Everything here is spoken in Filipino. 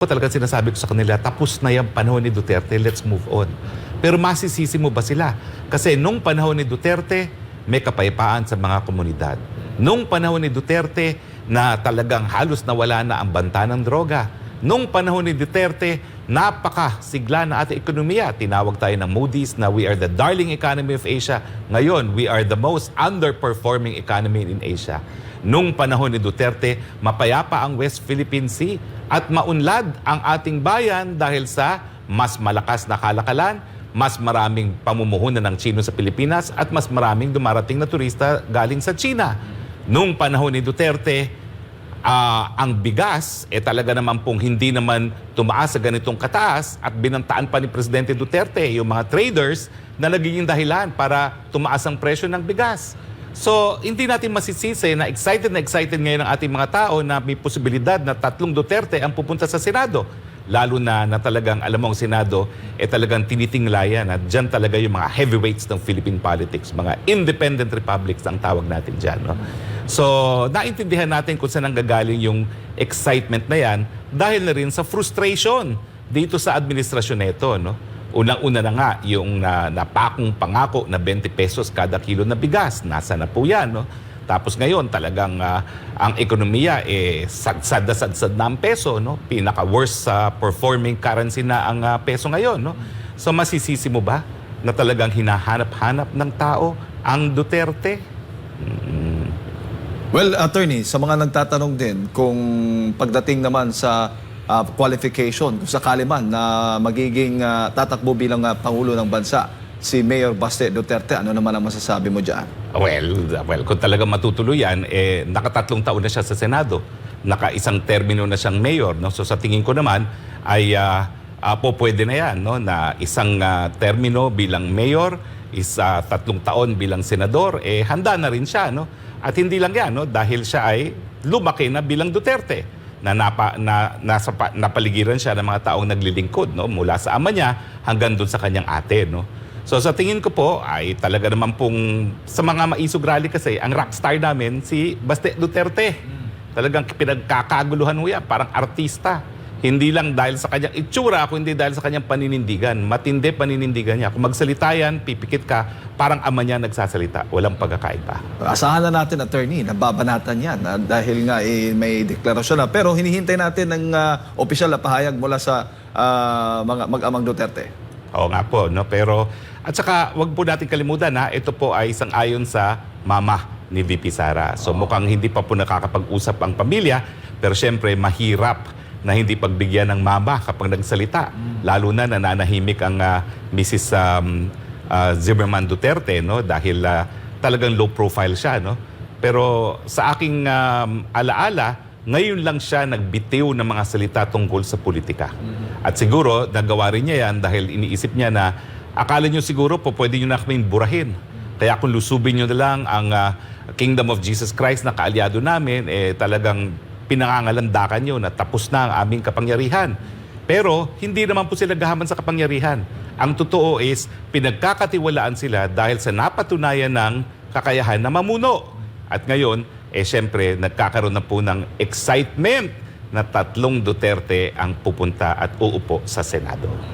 Talagang sinasabi ko sa kanila, tapos na yung panahon ni Duterte, let's move on. Pero masisisi mo ba sila? Kasi nung panahon ni Duterte, may kapayapaan sa mga komunidad. Nung panahon ni Duterte, na talagang halos nawala na ang banta ng droga. Nung panahon ni Duterte, napakasigla na ating ekonomiya. Tinawag tayo ng Moody's na we are the darling economy of Asia. Ngayon, we are the most underperforming economy in Asia. Nung panahon ni Duterte, mapayapa ang West Philippine Sea at maunlad ang ating bayan dahil sa mas malakas na kalakalan, mas maraming pamumuhunan ng Chino sa Pilipinas at mas maraming dumarating na turista galing sa China. Nung panahon ni Duterte, ang bigas, talaga naman pong hindi naman tumaas sa ganitong kataas at binantaan pa ni Presidente Duterte yung mga traders na nagiging dahilan para tumaas ang presyo ng bigas. So, hindi natin masisisi na excited ngayon ang ating mga tao na may posibilidad na 3 Duterte ang pupunta sa Senado. Lalo na talagang, alam mo, ang Senado, talagang tinitinglayan at dyan talaga yung mga heavyweights ng Philippine politics, mga independent republics ang tawag natin dyan. No? So, naintindihan natin kung saan nanggagaling yung excitement na yan dahil na rin sa frustration dito sa administrasyon nito, no? Unang-una na nga yung napakong pangako na 20 pesos kada kilo na bigas. Nasa na po yan, no? Tapos ngayon talagang ang ekonomiya sadsad na ang peso, no? Pinaka-worst performing currency na ang peso ngayon, no? So masisisi mo ba na talagang hinahanap-hanap ng tao ang Duterte? Well, attorney, sa mga nagtatanong din kung pagdating naman sa qualification, kung sakali man na magiging tatakbo bilang Pangulo ng Bansa, si Mayor Baste Duterte, ano naman ang masasabi mo dyan? Well, kung talaga matutuloy yan, naka-3 taon na siya sa Senado. Naka-1 termino na siyang mayor. No? So sa tingin ko naman ay pwede na yan. No? Na 1 termino bilang mayor, 3 taon bilang senador, handa na rin siya. No? At hindi lang yan, no? Dahil siya ay lumaki na bilang Duterte. Na napaligiran siya ng mga taong naglilingkod, no? Mula sa ama niya hanggang doon sa kanyang ate, no? So sa tingin ko po ay talaga naman pong sa mga maisog rally kasi ang rockstar namin si Baste Duterte. Talagang pinagkakaguluhan mo yan, parang artista. Hindi lang dahil sa kanyang itsura, kundi dahil sa kanyang paninindigan. Matindi paninindigan niya. Kung magsalita yan, pipikit ka, parang ama niya nagsasalita. Walang pagkakaiba. Asahan na natin, attorney, nababanatan yan dahil nga may deklarasyon na. Pero hinihintay natin ng opisyal na pahayag mula sa mga mag-amang Duterte. Oo nga po, no? Pero, at saka, wag po natin kalimutan, ito po ay isang ayon sa mama ni VP Sara. So mukhang hindi pa po nakakapag-usap ang pamilya, pero syempre mahirap na hindi pagbigyan ng mama kapag nagsalita. Lalo na nananahimik ang Mrs. Zimmerman Duterte, no? Dahil talagang low profile siya. No? Pero sa aking alaala, ngayon lang siya nagbitiw ng mga salita tungkol sa politika. At siguro, nagawa rin niya yan dahil iniisip niya na akala niyo siguro po pwede niyo na kaming burahin. Kaya kung lusubin niyo na lang ang Kingdom of Jesus Christ na kaalyado namin, talagang pinangangalandakan nyo na tapos na ang aming kapangyarihan. Pero hindi naman po sila gahaman sa kapangyarihan. Ang totoo is pinagkakatiwalaan sila dahil sa napatunayan ng kakayahan na mamuno. At ngayon, syempre, nagkakaroon na po ng excitement na 3 Duterte ang pupunta at uupo sa Senado.